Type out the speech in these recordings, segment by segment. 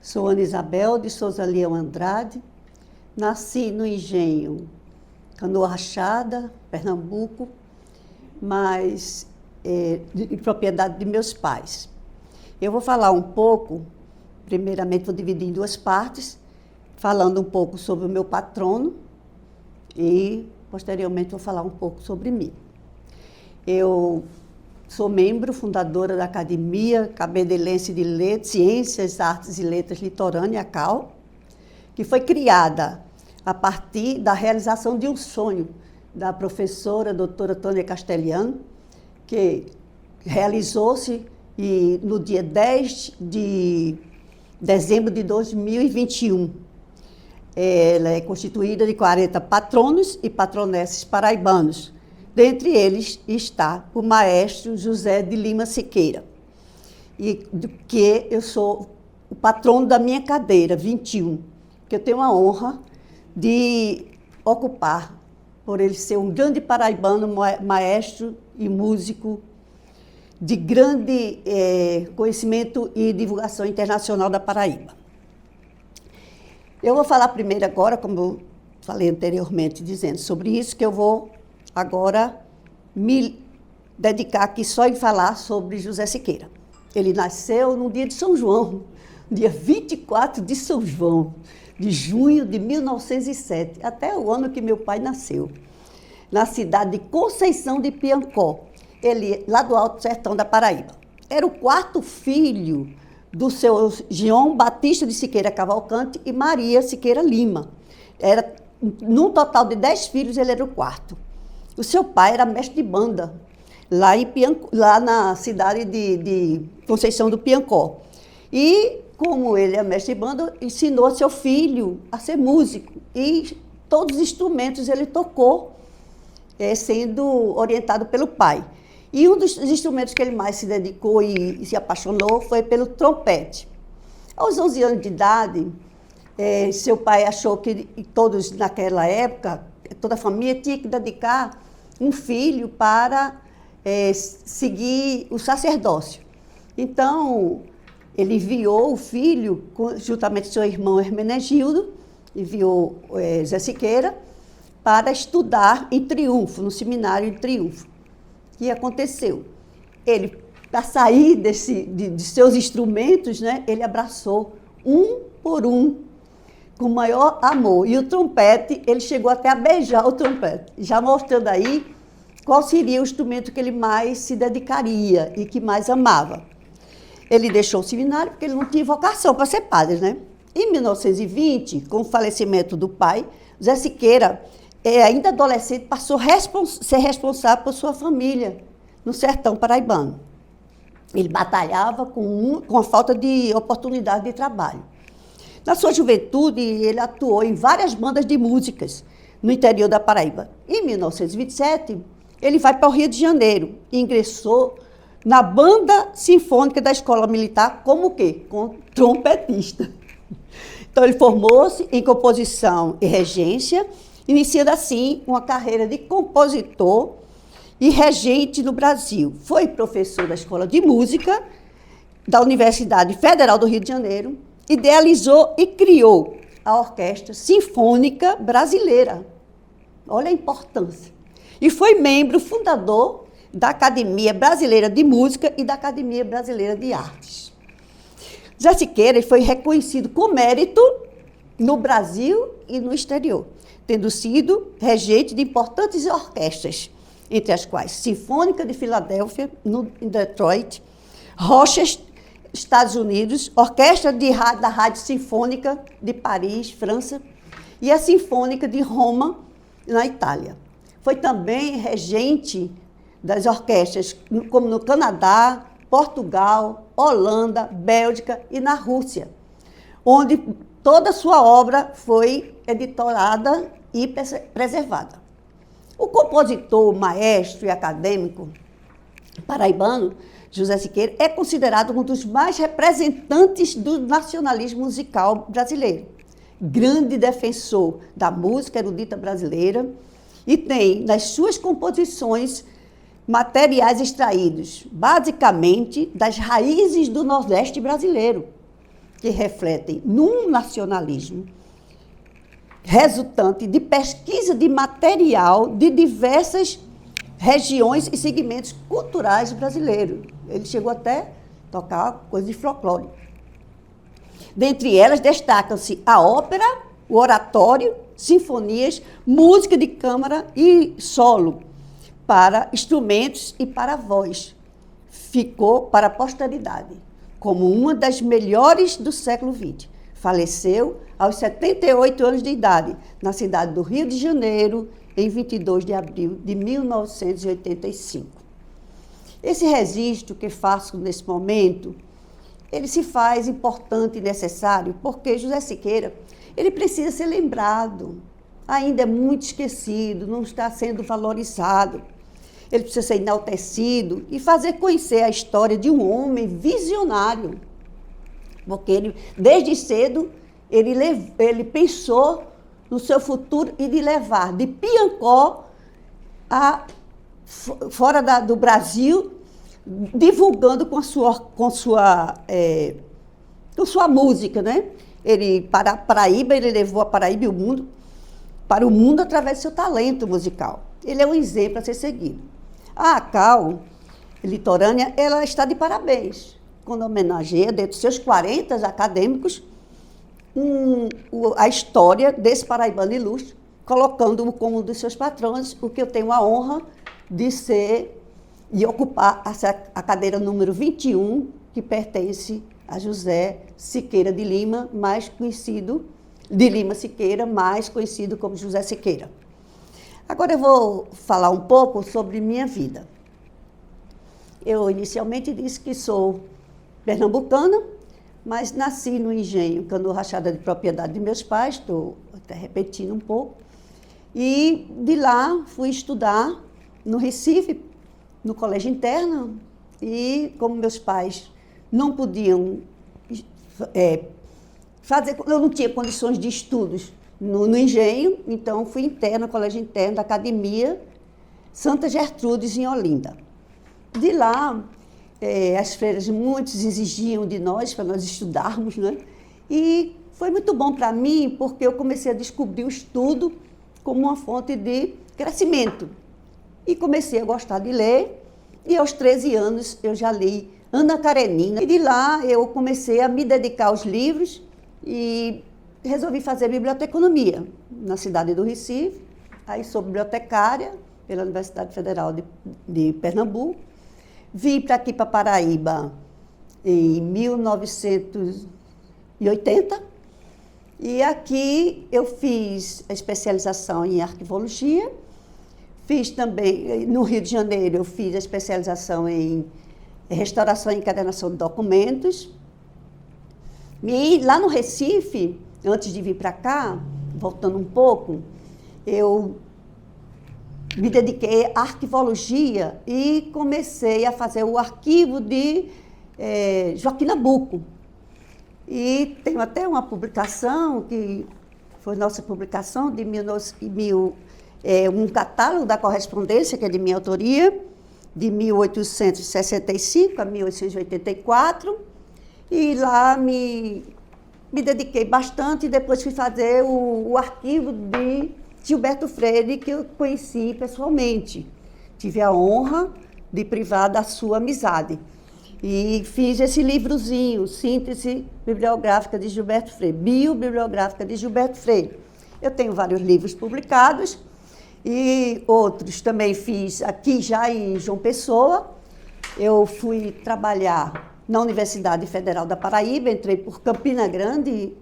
Sou Ana Isabel de Souza Leão Andrade, nasci no Engenho Canoa Rachada, Pernambuco, mas de propriedade de meus pais. Eu vou falar um pouco, primeiramente vou dividir em duas partes, falando um pouco sobre o meu patrono e, posteriormente, vou falar um pouco sobre mim. Eu sou membro fundadora da Academia Cabedelense de Letras, Ciências, Artes e Letras Litorânea, ACAL, que foi criada a partir da realização de um sonho da professora doutora Tônia Castelhano, que realizou-se no dia 10 de dezembro de 2021. Ela é constituída de 40 patronos e patronesses paraibanos. Dentre eles está o maestro José de Lima Siqueira, e que eu sou o patrono da minha cadeira, 21, que eu tenho a honra de ocupar, por ele ser um grande paraibano, maestro e músico de grande conhecimento e divulgação internacional da Paraíba. Eu vou falar primeiro agora, como eu falei anteriormente, dizendo sobre isso, que eu vou agora me dedicar aqui só em falar sobre José Siqueira. Ele nasceu no dia de São João, dia 24 de São João, de junho de 1907, até o ano que meu pai nasceu, na cidade de Conceição de Piancó, lá do Alto Sertão da Paraíba. Era o quarto filho do seu João Batista de Siqueira Cavalcante e Maria Siqueira Lima. Num total de 10 filhos, ele era o quarto. O seu pai era mestre de banda, lá na cidade de Conceição do Piancó. E, como ele é mestre de banda, ensinou seu filho a ser músico. E todos os instrumentos ele tocou, sendo orientado pelo pai. E um dos instrumentos que ele mais se dedicou e se apaixonou foi pelo trompete. Aos 11 anos de idade, seu pai achou que todos naquela época, toda a família tinha que dedicar um filho para seguir o sacerdócio. Então, ele enviou o filho, juntamente com seu irmão Hermenegildo, enviou Zé Siqueira, para estudar em Triunfo, no seminário em Triunfo. O que aconteceu? Ele, para sair de seus instrumentos, né, ele abraçou um por um, com o maior amor. E o trompete, ele chegou até a beijar o trompete, já mostrando aí qual seria o instrumento que ele mais se dedicaria e que mais amava. Ele deixou o seminário porque ele não tinha vocação para ser padre, né? Em 1920, com o falecimento do pai, Zé Siqueira, ainda adolescente, passou a ser responsável por sua família no sertão paraibano. Ele batalhava com a falta de oportunidade de trabalho. Na sua juventude, ele atuou em várias bandas de músicas no interior da Paraíba. Em 1927, ele vai para o Rio de Janeiro e ingressou na Banda Sinfônica da Escola Militar como o quê? Como trompetista. Então, ele formou-se em composição e regência, iniciando assim uma carreira de compositor e regente no Brasil. Foi professor da Escola de Música da Universidade Federal do Rio de Janeiro, idealizou e criou a Orquestra Sinfônica Brasileira. Olha a importância. E foi membro fundador da Academia Brasileira de Música e da Academia Brasileira de Artes. Zé Siqueira foi reconhecido com mérito no Brasil e no exterior, tendo sido regente de importantes orquestras, entre as quais Sinfônica de Filadélfia, em Detroit, Rochester, Estados Unidos, Orquestra da Rádio Sinfônica de Paris, França, e a Sinfônica de Roma, na Itália. Foi também regente das orquestras, como no Canadá, Portugal, Holanda, Bélgica e na Rússia, onde toda a sua obra foi editorada e preservada. O compositor, maestro e acadêmico paraibano, José Siqueira, é considerado um dos mais representantes do nacionalismo musical brasileiro. Grande defensor da música erudita brasileira e tem nas suas composições materiais extraídos, basicamente, das raízes do Nordeste brasileiro. que refletem num nacionalismo resultante de pesquisa de material de diversas regiões e segmentos culturais brasileiros. Ele chegou até a tocar coisas de folclore. Dentre elas, destacam-se a ópera, o oratório, sinfonias, música de câmara e solo para instrumentos e para voz. Ficou para a posteridade como uma das melhores do século XX. Faleceu aos 78 anos de idade, na cidade do Rio de Janeiro, em 22 de abril de 1985. Esse registro que faço nesse momento, ele se faz importante e necessário porque José Siqueira, ele precisa ser lembrado. Ainda é muito esquecido, não está sendo valorizado. Ele precisa ser enaltecido e fazer conhecer a história de um homem visionário. Porque ele, desde cedo, ele pensou no seu futuro e de levar de Piancó fora do Brasil, divulgando com sua música, né? Ele, para a Paraíba, ele levou a Paraíba e o mundo para o mundo através do seu talento musical. Ele é um exemplo a ser seguido. A ACAL Litorânea, ela está de parabéns, quando homenageia, dentre os seus 40 acadêmicos, a história desse paraibano ilustre, colocando-o como um dos seus patrões, o que eu tenho a honra de ocupar a cadeira número 21, que pertence a José Siqueira de Lima, mais conhecido, de Lima Siqueira, mais conhecido como José Siqueira. Agora eu vou falar um pouco sobre minha vida. Eu inicialmente disse que sou pernambucana, mas nasci no Engenho, Canoa Rachada de propriedade de meus pais, estou até repetindo um pouco, e de lá fui estudar no Recife, no colégio interno, e como meus pais não podiam eu não tinha condições de estudos no Engenho, então fui interna, colégio interno da Academia Santa Gertrudes, em Olinda. De lá, as freiras muitos exigiam de nós, para nós estudarmos, né? E foi muito bom para mim, porque eu comecei a descobrir o estudo como uma fonte de crescimento. E comecei a gostar de ler, e aos 13 anos eu já li Ana Karenina. E de lá eu comecei a me dedicar aos livros e resolvi fazer biblioteconomia na cidade do Recife. Aí sou bibliotecária pela Universidade Federal de Pernambuco. Vim para aqui, para Paraíba, em 1980. E aqui eu fiz a especialização em arquivologia. Fiz também, no Rio de Janeiro, eu fiz a especialização em restauração e encadernação de documentos. E lá no Recife, antes de vir para cá, voltando um pouco, eu me dediquei à arquivologia e comecei a fazer o arquivo de Joaquim Nabuco. E tenho até uma publicação, que foi nossa publicação, de um catálogo da correspondência, que é de minha autoria, de 1865 a 1884. E lá me dediquei bastante e depois fui fazer o arquivo de Gilberto Freire, que eu conheci pessoalmente. Tive a honra de privar da sua amizade. E fiz esse livrozinho, Síntese Bibliográfica de Gilberto Freire, Biobibliográfica de Gilberto Freire. Eu tenho vários livros publicados e outros também fiz aqui já em João Pessoa. Eu fui trabalhar na Universidade Federal da Paraíba, entrei por Campina Grande,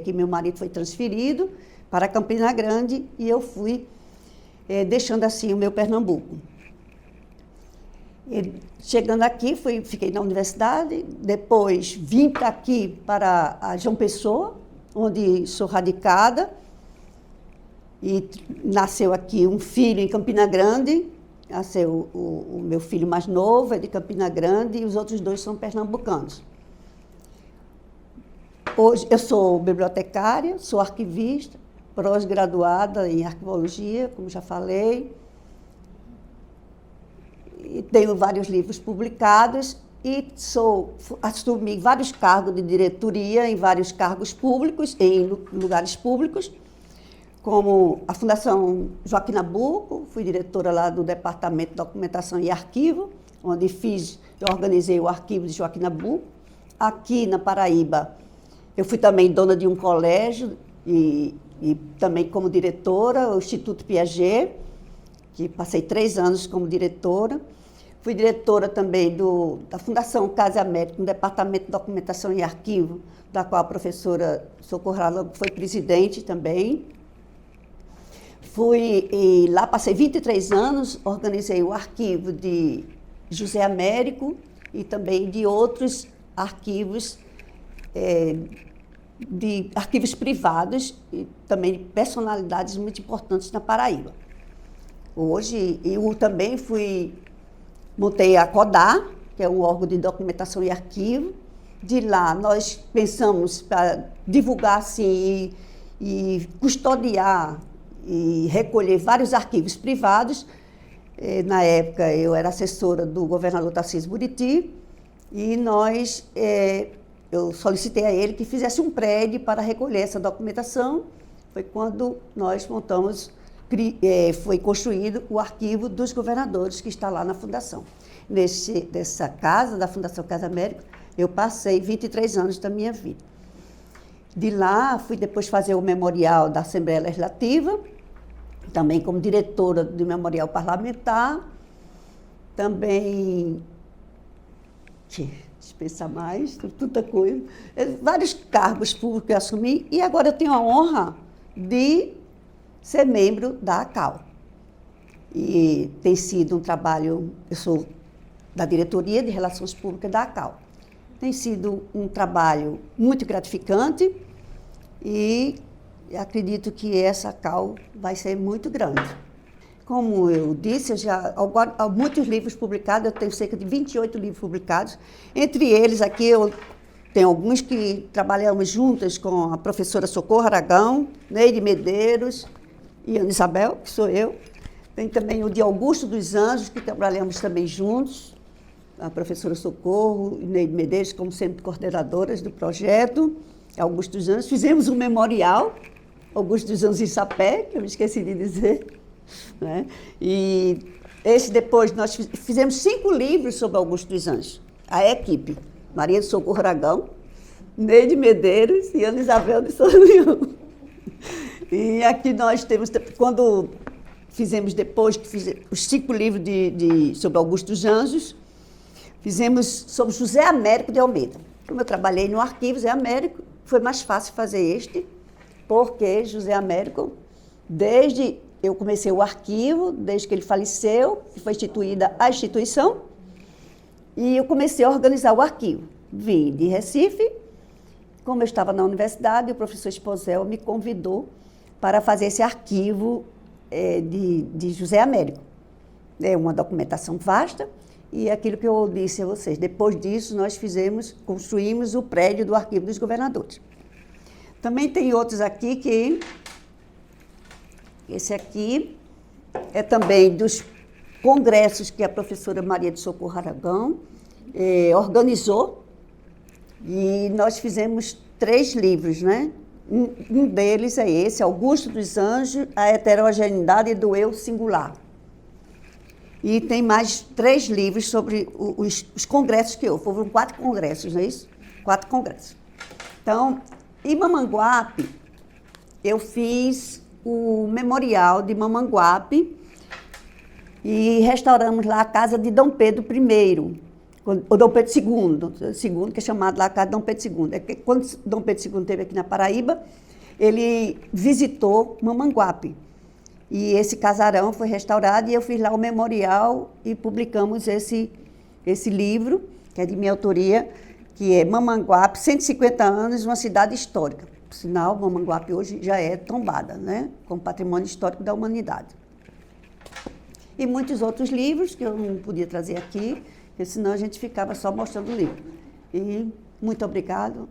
que meu marido foi transferido para Campina Grande, e eu fui deixando assim o meu Pernambuco. Chegando aqui, fiquei na universidade, depois vim para aqui, para a João Pessoa, onde sou radicada, e nasceu aqui um filho em Campina Grande. Nasceu o meu filho mais novo, é de Campina Grande, e os outros dois são pernambucanos. Hoje eu sou bibliotecária, sou arquivista, pós-graduada em arquivologia, como já falei, e tenho vários livros publicados, e assumi vários cargos de diretoria em vários cargos públicos, em lugares públicos, como a Fundação Joaquim Nabuco, fui diretora lá do Departamento de Documentação e Arquivo, onde eu organizei o arquivo de Joaquim Nabuco. Aqui na Paraíba, eu fui também dona de um colégio e também como diretora, o Instituto Piaget, que passei 3 anos como diretora. Fui diretora também da Fundação Casa América, no Departamento de Documentação e Arquivo, da qual a professora Socorro Aragão foi presidente também. E lá passei 23 anos, organizei o arquivo de José Américo e também de outros arquivos, de arquivos privados e também de personalidades muito importantes na Paraíba. Hoje, eu também montei a CODAR, que é um órgão de documentação e arquivo. De lá, nós pensamos para divulgar assim, e custodiar e recolher vários arquivos privados. Na época, eu era assessora do governador Tarcísio Buriti e eu solicitei a ele que fizesse um prédio para recolher essa documentação. Foi quando nós montamos, foi construído o arquivo dos governadores que está lá na Fundação. Dessa casa, da Fundação Casa América, eu passei 23 anos da minha vida. De lá, fui depois fazer o memorial da Assembleia Legislativa, também como diretora do memorial parlamentar, também, deixa eu pensar mais, tanta coisa, vários cargos públicos que eu assumi, e agora eu tenho a honra de ser membro da ACAL. E tem sido um trabalho, eu sou da diretoria de Relações Públicas da ACAL. Tem sido um trabalho muito gratificante e acredito que essa ACAL vai ser muito grande. Como eu disse, há muitos livros publicados, eu tenho cerca de 28 livros publicados. Entre eles, aqui eu tenho alguns que trabalhamos juntas com a professora Socorro Aragão, Neide Medeiros e Ana Isabel, que sou eu. Tem também o de Augusto dos Anjos, que trabalhamos também juntos, a professora Socorro e Neide Medeiros, como sempre coordenadoras do projeto, Augusto dos Anjos. Fizemos um memorial, Augusto dos Anjos em Sapé, que eu me esqueci de dizer, né? E depois nós fizemos 5 livros sobre Augusto dos Anjos. A equipe, Maria de Socorro Aragão, Neide Medeiros e Ana Isabel de Souza Leão. E aqui nós temos, quando fizemos depois, os 5 livros sobre Augusto dos Anjos, fizemos sobre José Américo de Almeida. Como eu trabalhei no arquivo José Américo, foi mais fácil fazer porque José Américo, desde eu comecei o arquivo, desde que ele faleceu, foi instituída a instituição, e eu comecei a organizar o arquivo. Vim de Recife, como eu estava na universidade, o professor Esposel me convidou para fazer esse arquivo de José Américo. É uma documentação vasta, e aquilo que eu disse a vocês, depois disso nós construímos o prédio do Arquivo dos Governadores. Também tem outros aqui esse aqui é também dos congressos que a professora Maria de Socorro Aragão organizou, e nós fizemos 3 livros, né? Um deles é esse, Augusto dos Anjos, a heterogeneidade do eu singular. E tem mais 3 livros sobre os congressos que houve. Foram 4 congressos, não é isso? 4 congressos. Então, em Mamanguape, eu fiz o memorial de Mamanguape e restauramos lá a casa de Dom Pedro I, ou Dom Pedro II, que é chamado lá a casa de Dom Pedro II. É que quando Dom Pedro II esteve aqui na Paraíba, ele visitou Mamanguape. E esse casarão foi restaurado e eu fiz lá o memorial e publicamos esse livro, que é de minha autoria, que é Mamanguape, 150 anos, uma cidade histórica. Por sinal, Mamanguape hoje já é tombada, né, como patrimônio histórico da humanidade. E muitos outros livros que eu não podia trazer aqui, porque senão a gente ficava só mostrando o livro. E muito obrigado.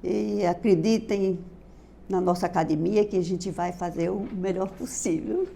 E acreditem na nossa academia que a gente vai fazer o melhor possível.